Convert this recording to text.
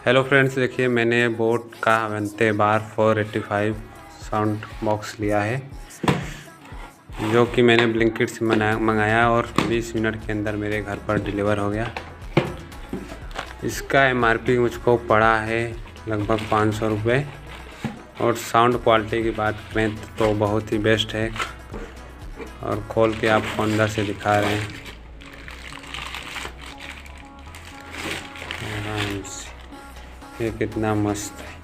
Hello friends, देखिए मैंने boat का वंते बार 485 साउंड बॉक्स लिया है, जो कि मैंने ब्लिंकिट से मंगाया और 20 मिनट के अंदर मेरे घर पर डिलीवर हो गया। इसका MRP मुझको पड़ा है लगभग 500 रुपये और साउंड क्वालिटी की बात करें तो बहुत ही बेस्ट है। और खोल के आपको अंदर से दिखा रहे हैं। ये कितना मस्त है।